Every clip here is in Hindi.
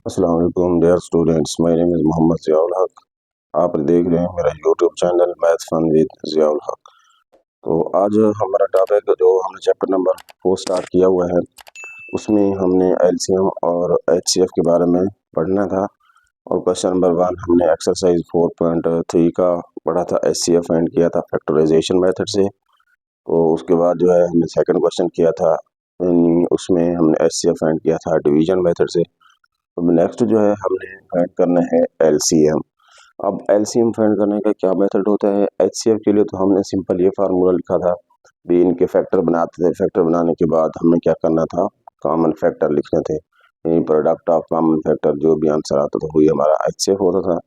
अस्सलाम वालेकुम dear students, my name is Mohammad Ziaul Haq. आप देख रहे हैं मेरा YouTube channel math fun with Ziaul Haq. तो आज हमारा टॉपिक जो हमने चैप्टर नंबर 4 स्टार्ट किया हुआ है, उसमें हमने एलसीएम और एचसीएफ के बारे में पढ़ना था। और क्वेश्चन नंबर 1 हमने एक्सरसाइज 4.3 का पढ़ा था, एचसीएफ फाइंड किया था फैक्टराइजेशन मेथड से। तो उसके बाद जो है हमने सेकंड क्वेश्चन किया था, उसमें हमने एचसीएफ फाइंड किया था डिवीजन मेथड से। अब नेक्स्ट जो है हमने फाइंड करना है एलसीएम। अब एलसीएम फाइंड करने का क्या मेथड होता है? एचसीएफ के लिए तो हमने सिंपल ये फार्मूला लिखा था, भी इनके फैक्टर बनाते थे। फैक्टर बनाने के बाद हमें क्या करना था, कॉमन फैक्टर लिखने थे, यानी प्रोडक्ट ऑफ कॉमन फैक्टर, जो भी आंसर आता था वही हमारा एचसीएफ होता था।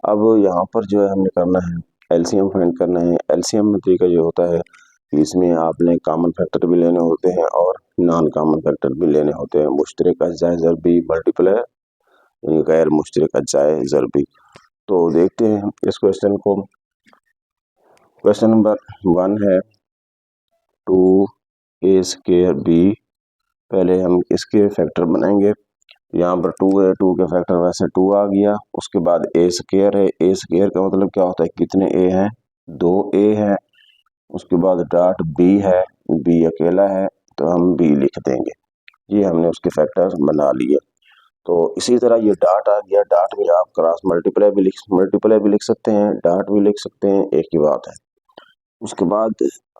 अब यहाँ पर जो है हमने करना है एलसीएम फाइंड करना है। एलसीएम में तरीका ये होता है कि इसमें आपने कॉमन फैक्टर भी लेने होते हैं और नॉन कॉमन फैक्टर भी लेने होते हैं। मुश्तरक अज्जा ज़रबी मल्टीप्लाई, गैर मुश्तरक अज्जाए ज़रबी। तो देखते हैं इस क्वेश्चन को। क्वेश्चन नंबर 1 है 2a² b। पहले हम इसके फैक्टर बनाएंगे। यहाँ पर 2 है, 2 के फैक्टर वैसे 2 आ गया। उसके बाद a² है, a² का मतलब क्या होता है, कितने a हैं, 2a है। उसके बाद डॉट b है, b अकेला है तो हम b लिख देंगे। ये हमने उसके फैक्टर बना लिए। तो इसी तरह ये डॉट आ गया, डॉट में आप क्रॉस मल्टीप्लाई भी लिख सकते हैं, डॉट भी लिख सकते हैं, एक ही बात है। उसके बाद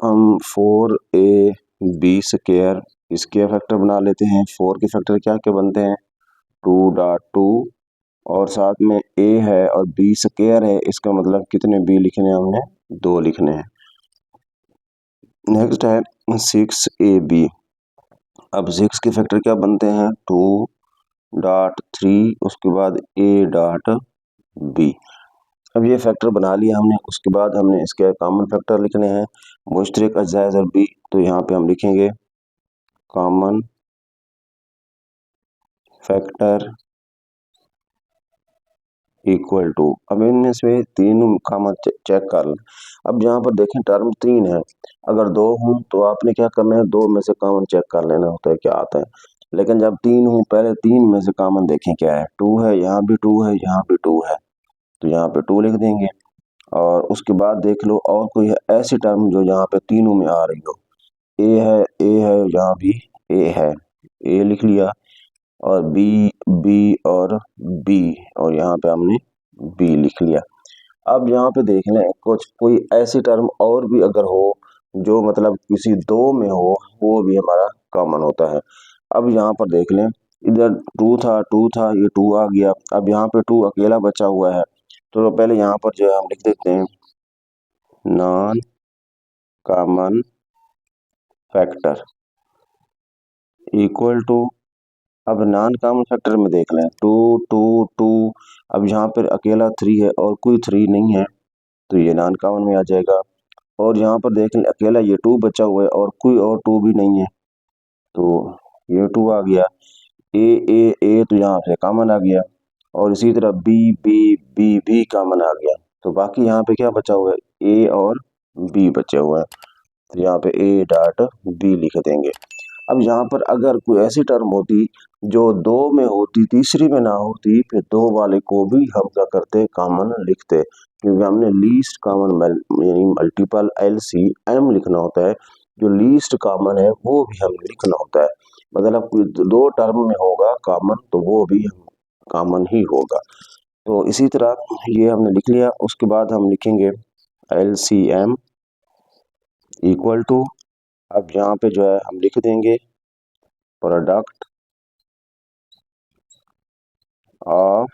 हम 4ab² इसके फैक्टर बना लेते हैं। 4 के फैक्टर क्या क्या बनते हैं, 2.2 और साथ में a है और b² है, इसका मतलब कितने b लिखने हैं, हमने 2 लिखने हैं। नेक्स्ट है 6ab। अब 6 के फैक्टर क्या बनते हैं, 2.3 उसके बाद a.b। अब ये फैक्टर बना लिया हमने। उसके बाद हमने इसके कॉमन फैक्टर लिखने हैं, मुश्तरक अज्जाए ज़रबी। तो यहाँ पे हम लिखेंगे कॉमन फैक्टर इक्वल टू, अब इनमें से तीन कॉमन चेक कर लें। अब यहाँ पर देखें टर्म 3 है, अगर 2 हूँ तो आपने क्या करना है, 2 में से कॉमन चेक कर लेना होता है क्या आता है। लेकिन जब 3 हूँ, पहले 3 में से कॉमन देखें क्या है, 2 है, यहाँ भी 2 है, यहाँ भी 2 है, तो यहाँ पे 2 लिख देंगे। और उसके बाद देख लो और कोई है ऐसी टर्म जो यहाँ पे तीनों में आ रही हो, ए है, यहाँ भी ए है, ए लिख लिया। और बी और बी, और यहाँ पे हमने बी लिख लिया। अब यहाँ पे देख लें कुछ कोई ऐसी टर्म और भी अगर हो जो मतलब किसी 2 में हो, वो भी हमारा कॉमन होता है। अब यहाँ पर देख लें, इधर 2 था, ये 2 आ गया। अब यहाँ पे 2 अकेला बचा हुआ है, तो पहले यहाँ पर जो है हम लिख देते हैं non common factor equal to. अब नॉन कॉमन फैक्टर में देख लें 2। अब यहाँ पर अकेला 3 है और कोई 3 नहीं है, तो ये नॉन कॉमन में आ जाएगा। और यहाँ पर देख लें अकेला ये 2 बचा हुआ है और कोई और 2 भी नहीं है, तो ये 2 आ गया। ए तो यहाँ से कॉमन आ गया। और इसी तरह बी भी कॉमन आ गया। तो बाकी यहाँ पे क्या बचा हुआ है, ए और बी बचे हुए हैं, तो यहाँ पे a.b लिख देंगे। अब यहाँ पर अगर कोई ऐसी टर्म होती जो 2 में होती, तीसरी में ना होती, फिर 2 वाले को भी हम क्या करते, कॉमन लिखते, क्योंकि हमने लीस्ट कॉमन यानी मल्टीपल LCM लिखना होता है। जो लीस्ट कॉमन है वो भी हमें लिखना होता है। मतलब कोई 2 टर्म में होगा कॉमन तो वो भी कॉमन ही होगा। तो इसी तरह ये हमने लिख लिया। उसके बाद हम लिखेंगे LCM इक्वल टू, अब यहाँ पे जो है हम लिख देंगे प्रोडक्ट ऑफ,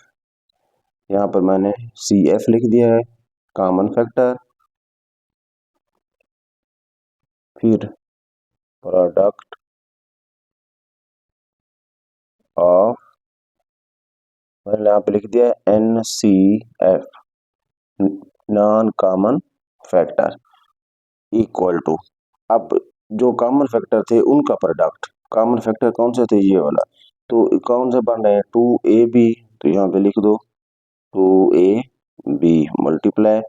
यहाँ पर मैंने CF लिख दिया है, कॉमन फैक्टर, फिर प्रोडक्ट ऑफ, मैंने यहाँ पे लिख दिया है NCF, non common factor equal to. अब जो कॉमन फैक्टर थे उनका प्रोडक्ट, कॉमन फैक्टर कौन से थे, ये वाला, तो कौन से बन रहे हैं, 2AB, तो यहाँ पे लिख दो 2AB मल्टीप्लाई,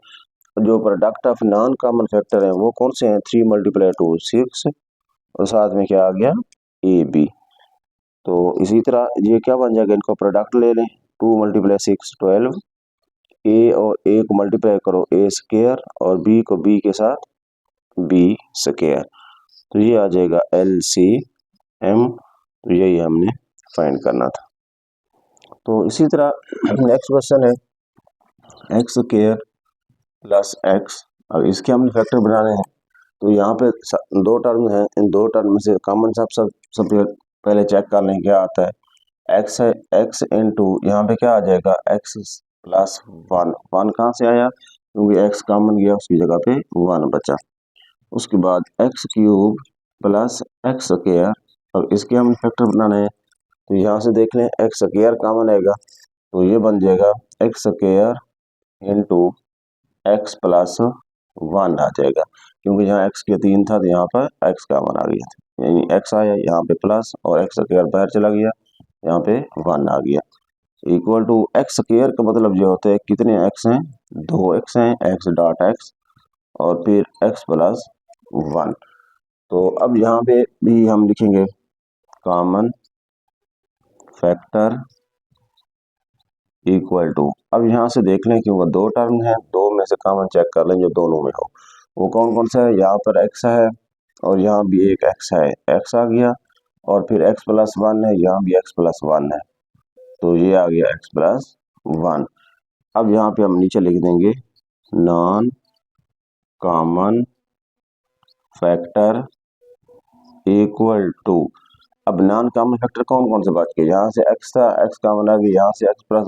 जो product of non common factor है वो कौन से हैं, 3 × 2 6, और साथ में क्या आ गया, AB। तो इसी तरह ये क्या बन जाएगा, इनको प्रोडक्ट ले लें, 2 × 6 12, ए और ए को मल्टीप्लाई करो ए स्क्वायर और बी को बी के साथ बी स्क्वायर, तो ये आ जाएगा LCM। तो यही हमने फाइंड करना था। तो इसी तरह नेक्स्ट क्वेश्चन है एक्स स्क्वायर प्लस एक्स। अब इसके हमने फैक्टर बनाने हैं, तो यहाँ पे दो टर्म हैं, इन दो टर्म में से कॉमन सब पहले चेक कर लें क्या आता है। एक्स है, एक्स इंटू यहाँ पे क्या आ जाएगा, एक्स प्लस वन। वन कहाँ से आया, क्योंकि एक्स कॉमन गया, उसकी जगह पे वन बचा। उसके बाद x cube plus x square. अब इसके हम फैक्टर बनाने हैं, तो यहाँ से देख लें एक्स स्क्वायर कॉमन आएगा, तो ये बन जाएगा x square into x plus one आ जाएगा, क्योंकि यहाँ एक्स के 3 था तो यहाँ पर एक्स कॉमन आ गया था, यानी एक्स आया यहाँ पे प्लस और एक्स स्क्वायर बाहर चला गया, यहाँ पे वन आ गया। इक्वल टू एक्स स्क्वायर का मतलब ये होता है कितने एक्स हैं, 2 एक्स हैं, एक्स डॉट एक्स और फिर एक्स प्लस वन। तो अब यहाँ पे भी हम लिखेंगे कॉमन फैक्टर इक्वल टू, अब यहाँ से देख लें क्योंकि दो टर्म है, दो में से कॉमन चेक कर लें जो दोनों में हो, वो कौन कौन सा है। यहाँ पर एक्स है और यहाँ भी एक एक्स है, एक्स आ गया, और फिर एक्स प्लस वन है, यहाँ भी एक्स प्लस वन है, तो ये आ गया एक्स प्लस वन। अब यहाँ पे हम नीचे लिख देंगे non common factor equal to. अब नॉन कॉमन फैक्टर कौन कौन से बच गए, यहाँ से एक्स था, एक्स कॉमन आ गया, यहाँ से एक्स प्लस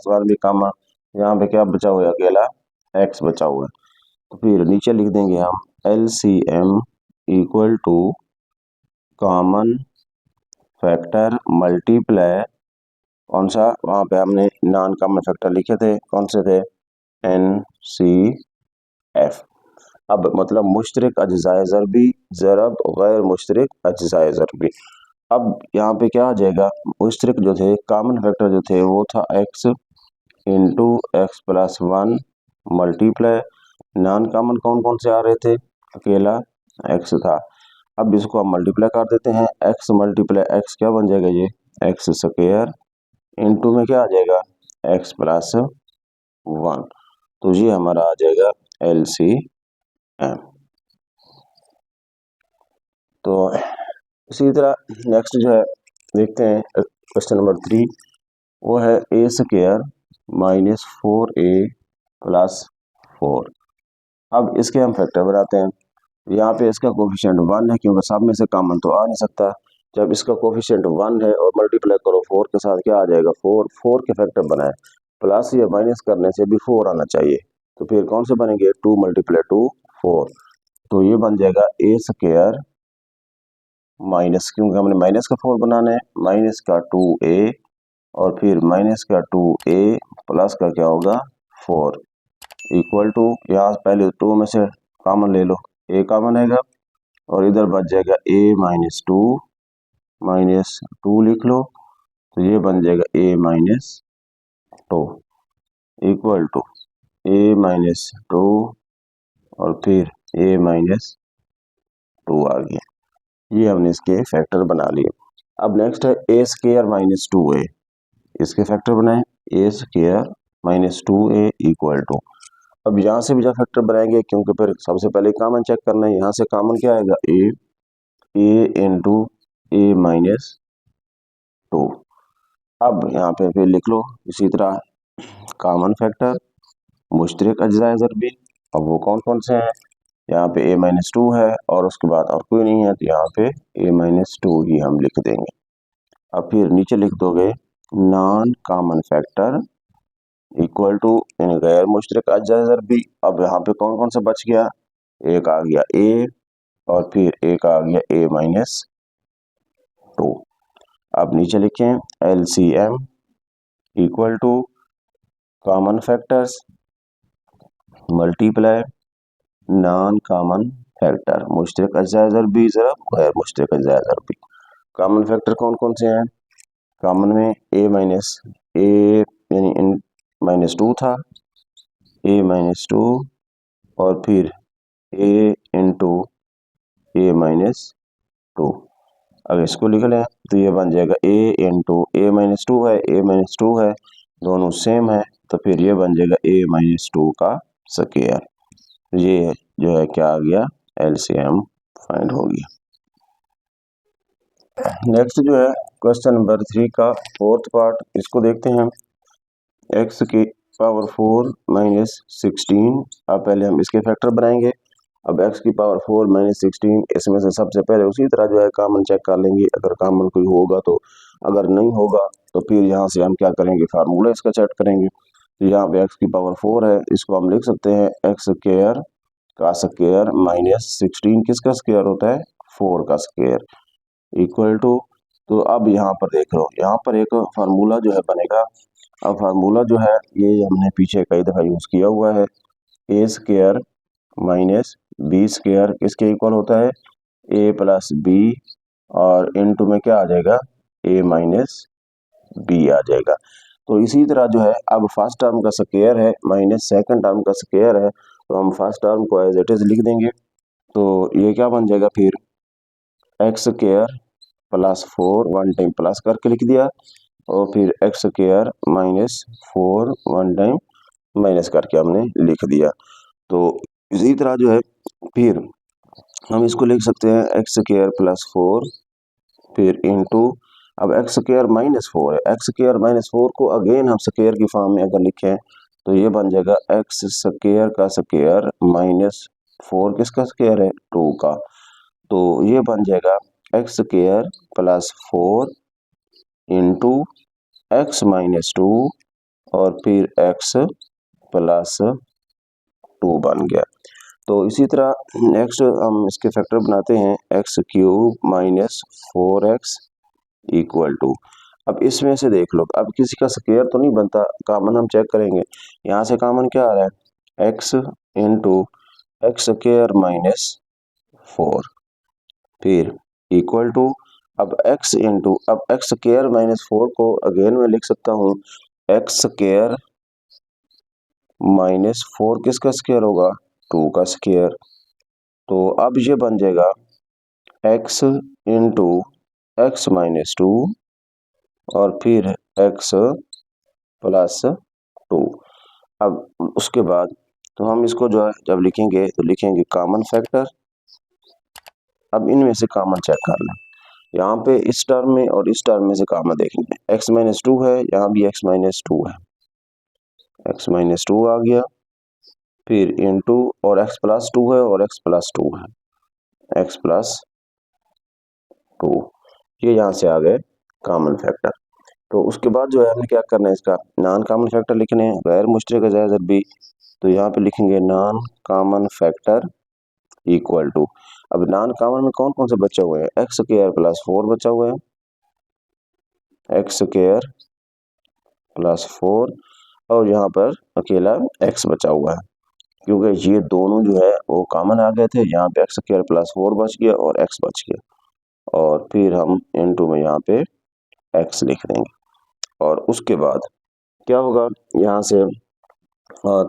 वन भी कॉमन, यहाँ पे क्या बचा हुआ है, अकेला एक्स बचा हुआ है। तो फिर नीचे लिख देंगे हम LCM equal to common factor multiply कौन सा, वहाँ पे हमने नॉन कॉमन फैक्टर लिखे थे, कौन से थे, NCF। अब मतलब मुश्तरक अज्जाए ज़रबी ज़रब गैर मुश्तरक अज्जाए ज़रबी। अब यहाँ पे क्या आ जाएगा, मुश्तरक जो थे कॉमन फैक्टर जो थे वो था x into x plus one multiply, non common कौन कौन से आ रहे थे, अकेला एक्स था। अब इसको हम मल्टीप्लाई कर देते हैं, एक्स मल्टीप्लाई एक्स क्या बन जाएगा, ये एक्स स्क्वायर इंटू में क्या आ जाएगा, एक्स प्लस वन। तो ये हमारा आ जाएगा LCM। तो इसी तरह नेक्स्ट जो है देखते हैं क्वेश्चन नंबर 3, वो है ए स्क्वायर माइनस 4a प्लस 4। अब इसके हम फैक्टर बनाते हैं। यहाँ पे इसका कोफिशिएंट 1 है, क्योंकि सब में से कॉमन तो आ नहीं सकता। जब इसका कोफिशिएंट 1 है और मल्टीप्लाई करो 4 के साथ, क्या आ जाएगा, 4 के फैक्टर बनाए, प्लस या माइनस करने से भी 4 आना चाहिए, तो फिर कौन से बनेंगे, 2 × 2 4। तो ये बन जाएगा ए स्क्वायर माइनस, क्योंकि हमने माइनस का 4 बनाना है, माइनस का 2a और फिर माइनस का 2a प्लस का क्या होगा 4 इक्वल टू, यहाँ पहले 2 में से कॉमन ले लो, a कॉमन आएगा और इधर बच जाएगा a माइनस टू लिख लो, तो ये बन जाएगा a minus two equal to a minus two और फिर a माइनस टू आ गया। ये हमने इसके फैक्टर बना लिए। अब नेक्स्ट है ए स्क्वायर माइनस 2a, इसके फैक्टर बनाए, a square minus 2a equal to. अब यहाँ से भी जब फैक्टर बनाएंगे, क्योंकि फिर सबसे पहले कॉमन चेक करना है, यहाँ से कॉमन क्या आएगा, a into A minus two. अब यहाँ पे फिर लिख लो इसी तरह कॉमन फैक्टर मुश्तरक अज्जाए ज़रबी। अब वो कौन कौन से हैं, यहाँ पे a माइनस टू है और उसके बाद और कोई नहीं है, तो यहाँ पे a माइनस टू ही हम लिख देंगे। अब फिर नीचे लिख दोगे non common factor equal to इन गैर मुश्तरक अज्जाए ज़रबी। अब यहाँ पे कौन कौन सा बच गया, एक आ गया a और फिर एक आ गया a माइनस टू। अब नीचे लिखें LCM equal to common factors multiply non common factor मुश्तरक अज्जाए ज़रबी ज़रब गैर मुश्तरक अज्जाए ज़रबी। कॉमन फैक्टर कौन कौन से हैं, कॉमन में a यानी माइनस टू था, a माइनस टू और फिर a into A minus two. अगर इसको लिख लें तो ये बन जाएगा a into A minus two है, a माइनस टू है, दोनों सेम है, तो फिर ये बन जाएगा a माइनस टू का स्क्वायर। ये जो है क्या आ गया, एलसीएम फाइंड हो गया। नेक्स्ट जो है क्वेश्चन नंबर 3 का फोर्थ पार्ट, इसको देखते हैं। x की पावर 4 माइनस 16। अब पहले हम इसके फैक्टर बनाएंगे। अब x की पावर 4 माइनस 16, इसमें से सबसे पहले उसी तरह जो है कॉमन चेक कर लेंगे, अगर कॉमन कोई होगा तो, अगर नहीं होगा तो फिर यहाँ से हम क्या करेंगे, फार्मूला इसका सेट करेंगे। तो यहाँ पे x की पावर 4 है, इसको हम लिख सकते हैं एक्स स्क्वायर का स्क्वायर माइनस 16 किसका स्क्वायर होता है, 4 का स्क्वायर, इक्वल टू। तो अब यहाँ पर देख लो, यहाँ पर एक फार्मूला जो है बनेगा। अब फार्मूला जो है ये हमने पीछे कई दफ़ा यूज़ किया हुआ है, ए स्क्वायर माइनस बी स्क्वायर किसके इक्वल होता है, ए प्लस बी, और इनटू में क्या आ जाएगा, ए माइनस बी आ जाएगा। तो इसी तरह जो है अब फर्स्ट टर्म का स्क्वायर है माइनस सेकंड टर्म का स्क्वायर है, तो हम फर्स्ट टर्म को एज इट इज लिख देंगे। तो ये क्या बन जाएगा फिर, x square plus 4 one time plus करके लिख दिया, और फिर x square minus 4 one time minus करके हमने लिख दिया। तो इसी तरह जो है फिर हम इसको लिख सकते हैं एक्स स्क्वायर प्लस 4 फिर इंटू, अब एक्स स्क्वायर माइनस 4 है, एक्स स्क्वायर माइनस 4 को अगेन हम स्क्वायर की फॉर्म में अगर लिखें तो ये बन जाएगा एक्स स्क्वायर का स्क्वायर माइनस 4 किसका स्क्वायर है, 2 का। तो ये बन जाएगा x square plus 4 into x minus 2 और फिर एक्स प्लस 2 बन गया। तो इसी तरह नेक्स्ट हम इसके फैक्टर बनाते हैं, x cube minus 4x equal to. अब इसमें से देख लो, अब किसी का स्क्वायर तो नहीं बनता, कॉमन हम चेक करेंगे। यहाँ से कॉमन क्या आ रहा है, x into x square minus 4 फिर इक्वल टू, अब x इंटू, अब एक्स स्क्वायर माइनस 4 को अगेन मैं लिख सकता हूँ एक्स स्क्वायर माइनस 4 किसका स्क्वायर होगा, 2 का स्क्वायर। तो अब ये बन जाएगा x इंटू एक्स माइनस 2 और फिर x प्लस 2। अब उसके बाद तो हम इसको जो है जब लिखेंगे तो लिखेंगे कॉमन फैक्टर। अब इनमें से कॉमन चेक कर लें, यहाँ पे इस टर्म में और इस टर्म में से कॉमन देखेंगे, x माइनस 2 है, यहाँ भी x माइनस 2 है, x माइनस 2 आ गया, फिर इंटू और x प्लस 2 है और x प्लस 2 है, x प्लस 2, ये यहाँ से आ गए कॉमन फैक्टर। तो उसके बाद जो है हमें क्या करना है, इसका नॉन कॉमन फैक्टर लिखने हैं, गैर मुश्तरक अजाइज़ भी। तो यहाँ पे लिखेंगे non common factor equal to, अब नॉन कॉमन में कौन कौन से बचे हुए हैं, एक्स स्क्वायर प्लस 4 बचा हुआ है, एक्स स्क्वायर प्लस 4, और यहाँ पर अकेला x बचा हुआ है, क्योंकि ये दोनों जो है वो कॉमन आ गए थे। यहाँ पे एक्स स्क्वायर प्लस 4 बच गया और x बच गया, और फिर हम इनटू में यहाँ पे x लिख देंगे। और उसके बाद क्या होगा, यहाँ से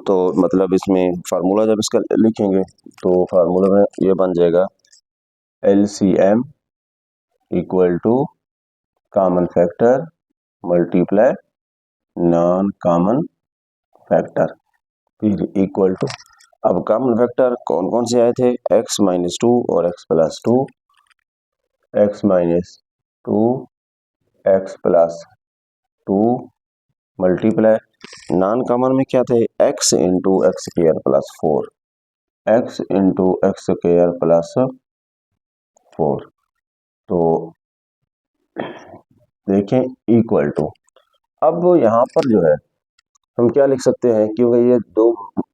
तो मतलब इसमें फार्मूला जब इसका लिखेंगे तो फार्मूला में ये बन जाएगा LCM equal to common factor multiply non common factor फिर इक्वल टू। अब कॉमन फैक्टर कौन कौन से आए थे, x माइनस 2 और x plus 2, x minus 2 x plus 2 multiply non common में क्या थे, x into x square plus 4, x into x square plus 4। तो देखें इक्वल टू, अब यहाँ पर जो है हम क्या लिख सकते हैं, क्योंकि ये दो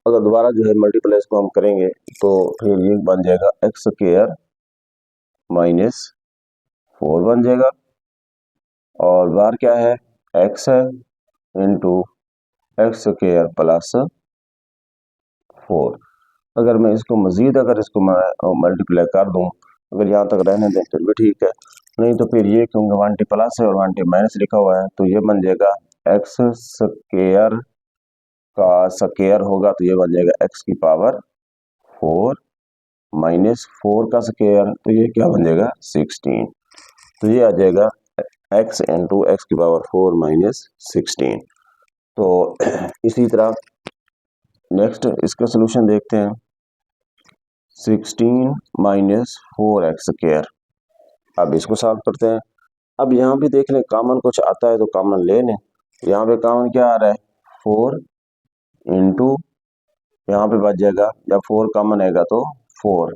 अगर दोबारा जो है मल्टीप्लाई को हम करेंगे तो फिर ये बन जाएगा एक्स स्क्वायर माइनस 4 बन जाएगा, और बार क्या है, x है इंटू एक्स स्क्वायर प्लस 4। अगर मैं इसको मजीद अगर इसको मैं मल्टीप्लाई कर दूं, अगर यहाँ तक रहने दें तो भी ठीक है, नहीं तो फिर ये क्योंकि 1t प्लस है और 1t माइनस लिखा हुआ है, तो ये बन जाएगा एक्स स्क्वायर का स्क्वायर होगा तो ये बन जाएगा x की पावर 4 माइनस 4 का स्क्वायर, तो ये क्या बन जाएगा 16। तो ये आ जाएगा x इंटू एक्स की पावर 4 माइनस 16। तो इसी तरह नेक्स्ट इसका सोल्यूशन देखते हैं। 16 माइनस 4x स्क्वायर। अब इसको सॉल्व करते हैं। अब यहाँ भी देख लें, कॉमन कुछ आता है तो कॉमन ले लें। यहाँ पे कॉमन क्या आ रहा है, 4 इंटू, यहाँ पे बच जाएगा, जब 4 कॉमन आएगा तो 4।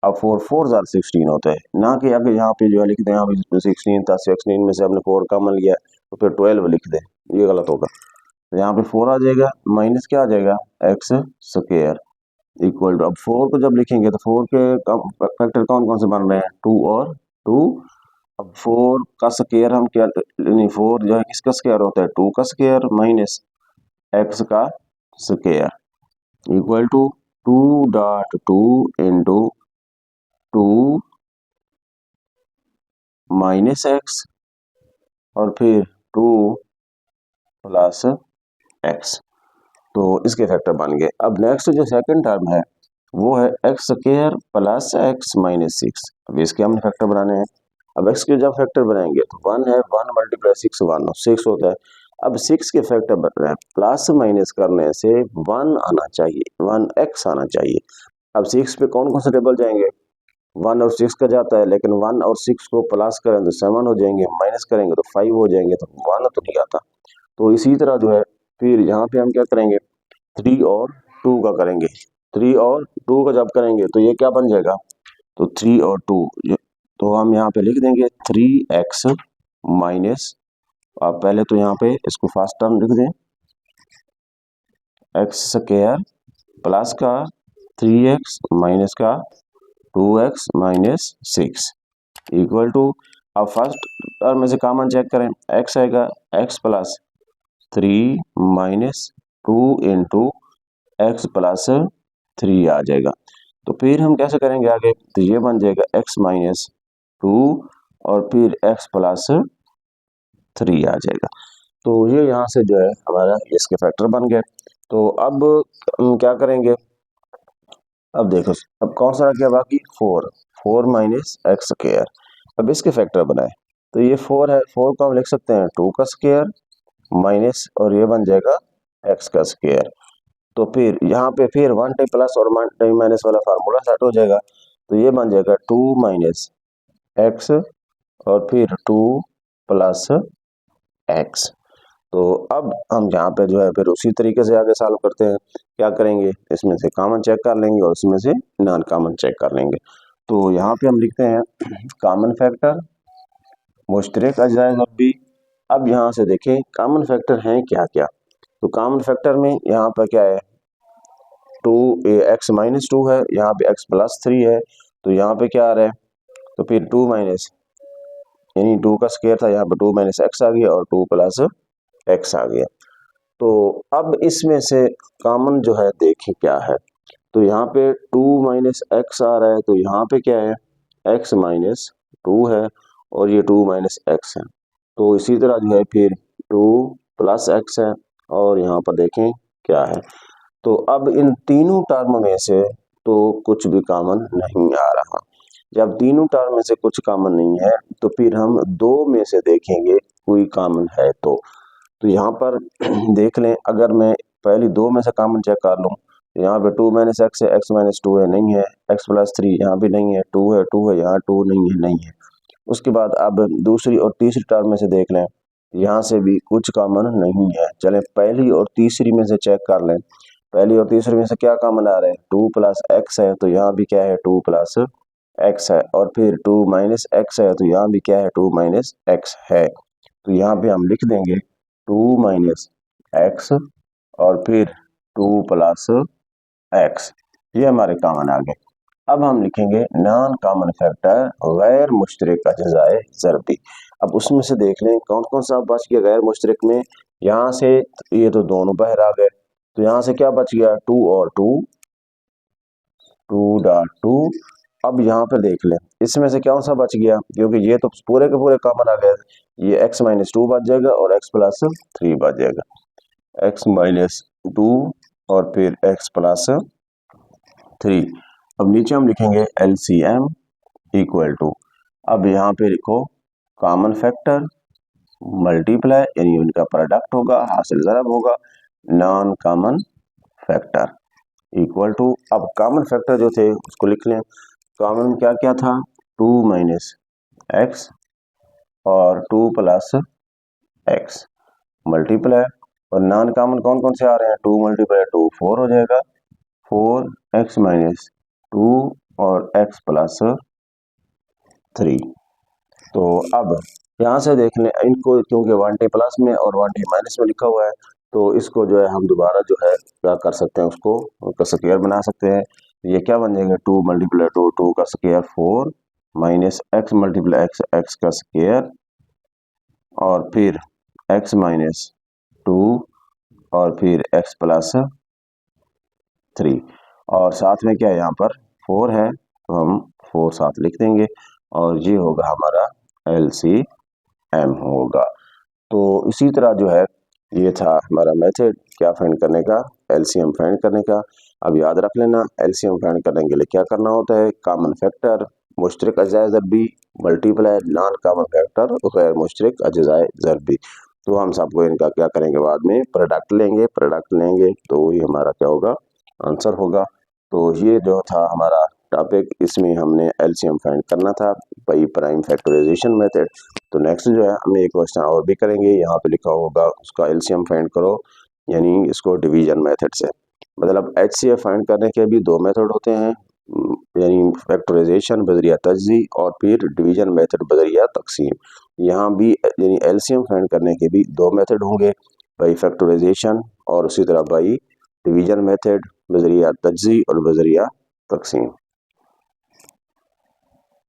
अब 4 4 जार 16 होता है, ना कि अगर यहाँ पे जो है लिख दें यहाँ पे 16 था, 16 में से हमने 4 कॉमन लिया तो फिर 12 लिख दें, ये गलत होगा। तो यहाँ पे 4 आ जाएगा, माइनस क्या आ जाएगा, एक्स स्क्वायर इक्वल टू, अब 4 को जब लिखेंगे तो 4 के फैक्टर कौन कौन से बन रहे हैं, 2 और 2। अब 4 का स्क्वायर हम क्या, 4 जो है किसका स्क्वायर होता है, 2 का स्क्वायर माइनस एक्स का square equal to 2.2 into 2 minus x और फिर 2 प्लस एक्स। तो इसके फैक्टर बन गए। अब नेक्स्ट जो सेकंड टर्म है वो है x square plus x minus 6। अब इसके हमने फैक्टर बनाने हैं। अब एक्स के जब फैक्टर बनाएंगे तो 1 है, 1 मल्टीप्लाई 6 1 6 होता है। अब 6 के फैक्टर बन रहे हैं, प्लस माइनस करने से 1 आना चाहिए, 1x आना चाहिए। अब 6 पे कौन कौन से टेबल जाएंगे, 1 और 6 का जाता है, लेकिन 1 और 6 को प्लस करें तो 7 हो जाएंगे, माइनस करेंगे तो 5 हो जाएंगे, तो 1 तो नहीं आता। तो इसी तरह जो है फिर यहाँ पे हम क्या करेंगे, 3 और 2 का करेंगे। 3 और 2 का जब करेंगे तो ये क्या बन जाएगा, तो 3 और 2, तो हम यहाँ पे लिख देंगे 3x माइनस, आप पहले तो यहाँ पे इसको फर्स्ट टर्म लिख दें, एक्स स्क्वायर प्लस का 3x माइनस का 2x माइनस 6 इक्वल टू, अब फर्स्ट टर्म में से कॉमन चेक करें, x आएगा x plus 3 minus 2 into x plus 3 आ जाएगा। तो फिर हम कैसे करेंगे आगे, तो ये बन जाएगा x माइनस 2 और फिर x प्लस 3 आ जाएगा। तो ये यहाँ से जो है हमारा इसके फैक्टर बन गए। तो अब हम क्या करेंगे, अब देखो, अब कौन सा रह गया बाकी, 4 माइनस एक्स स्क्वायर। अब इसके फैक्टर बनाए तो ये 4 है, 4 को हम लिख सकते हैं 2 का स्क्वायर माइनस, और ये बन जाएगा एक्स का स्क्वायर। तो फिर यहाँ पे फिर 1 टाइम प्लस और 1 टाइम माइनस वाला फार्मूला सेट हो जाएगा। तो ये बन जाएगा 2 माइनस एक्स और फिर 2 प्लस एक्स। तो अब हम यहाँ पे जो है फिर उसी तरीके से आगे सॉल्व करते हैं। क्या करेंगे, इसमें से कॉमन चेक कर लेंगे और इसमें से नॉन कॉमन चेक कर लेंगे। तो यहाँ पे हम लिखते हैं कॉमन फैक्टर मुश्तरक अज्जाए ज़ब्बी। अब यहाँ से देखें कॉमन फैक्टर हैं क्या क्या। तो कॉमन फैक्टर में यहाँ पर क्या है, 2 एक्स माइनस 2 है, यहाँ पे एक्स प्लस 3 है, तो यहाँ पे क्या आ रहा है, तो फिर 2 माइनस, यानी 2 का स्क्वायर था, यहाँ पे 2 माइनस एक्स आ गया और 2 प्लस एक्स आ गया। तो अब इसमें से कॉमन जो है देखें क्या है, तो यहाँ पे 2 माइनस एक्स आ रहा है, तो यहाँ पे क्या है, x माइनस 2 है और ये 2 माइनस एक्स है। तो इसी तरह जो है फिर 2 प्लस एक्स है और यहाँ पर देखें क्या है। तो अब इन तीनों टर्म में से तो कुछ भी कॉमन नहीं आ रहा। जब तीनों टर्म में से कुछ कॉमन नहीं है तो फिर हम दो में से देखेंगे कोई कॉमन है। तो यहाँ पर देख लें, अगर मैं पहली दो में से कॉमन चेक कर लूँ, यहाँ पे 2 माइनस एक्स है, एक्स माइनस 2 है, नहीं है, एक्स प्लस 3 यहाँ भी नहीं है, 2 है, 2 है, यहाँ 2 नहीं है, नहीं है। उसके बाद अब दूसरी और तीसरी टर्म में से देख लें, यहाँ से भी कुछ कॉमन नहीं है। चलें पहली और तीसरी में से चेक कर लें, पहली और तीसरी में से क्या कॉमन आ रहा है, 2 प्लस एक्स है, तो यहाँ भी क्या है, 2 प्लस एक्स है, और फिर 2 माइनस एक्स है, तो यहाँ भी क्या है, 2 माइनस एक्स है। तो यहाँ पे हम लिख देंगे 2 माइनस एक्स और फिर 2 प्लस एक्स, ये हमारे कॉमन आ गए। अब हम लिखेंगे नॉन कॉमन फैक्टर गैर मुश्तरक अज्जाए ज़रबी। अब उसमें से देख लें कौन कौन सा बच गया गैर मुश्तरक में। यहाँ से ये तो दोनों बाहर आ गए, तो यहाँ से क्या बच गया, 2 और 2, 2.2। अब यहाँ पर देख लें इसमें से कौन सा बच गया, क्योंकि ये तो पूरे के पूरे कॉमन आ गए, ये x माइनस 2 बच जाएगा और x प्लस 3 बच जाएगा, x माइनस 2 और फिर x प्लस 3। अब नीचे हम लिखेंगे LCM इक्वल टू, अब यहाँ पे लिखो कॉमन फैक्टर मल्टीप्लाई यानी इनका प्रोडक्ट होगा, हासिल ज़रब होगा, non common factor equal to, अब कॉमन फैक्टर जो थे उसको लिख लें। कॉमन क्या क्या था, 2 माइनस एक्स और 2 प्लस एक्स मल्टीप्लाई, और नॉन कॉमन कौन कौन से आ रहे हैं, 2 मल्टीप्लाई 2 4 हो जाएगा, 4x माइनस 2 और x प्लस 3। तो अब यहाँ से देख लें इनको, क्योंकि 1t प्लस में और 1t माइनस में लिखा हुआ है, तो इसको जो है हम दोबारा जो है क्या कर सकते हैं, उसको स्क्वायर बना सकते हैं। ये क्या बन जाएगा, 2 मल्टीप्लाई 2 2 का square 4 minus x multiply x x का स्क्वायर और फिर x माइनस 2 और फिर x प्लस 3, और साथ में क्या है यहाँ पर 4 है तो हम 4 साथ लिख देंगे, और ये होगा हमारा LCM होगा। तो इसी तरह जो है ये था हमारा मेथड क्या फाइंड करने का, LCM फाइंड करने का। अब याद रख लेना LCM फाइंड करने के लिए क्या करना होता है, कॉमन फैक्टर मुश्तरक अज्जाए ज़रबी मल्टीप्लाई नॉन कॉमन फैक्टर गैर मुश्तरक अज्जाए ज़रबी। तो हम सबको इनका क्या करेंगे, बाद में प्रोडक्ट लेंगे तो वही हमारा क्या होगा, आंसर होगा। तो ये जो था हमारा टॉपिक, इसमें हमने LCM फाइंड करना था बाई प्राइम फैक्टराइजेशन मेथड। तो नेक्स्ट जो है हम एक क्वेश्चन और भी करेंगे, यहाँ पे लिखा होगा उसका LCM फाइंड करो, यानी इसको डिवीजन मेथड से, मतलब HCF फाइंड करने के भी 2 मेथड होते हैं, यानी फैक्टराइजेशन बजरिया तज्ज़ी और फिर डिवीजन मेथड बजरिया तकसीम। यहाँ भी यानी LCM फाइंड करने के भी 2 मेथड होंगे, बाई फैक्टराइजेशन और उसी तरह बाई डिवीजन मेथड बजरिया तज्ज़ी और बजरिया तकसीम।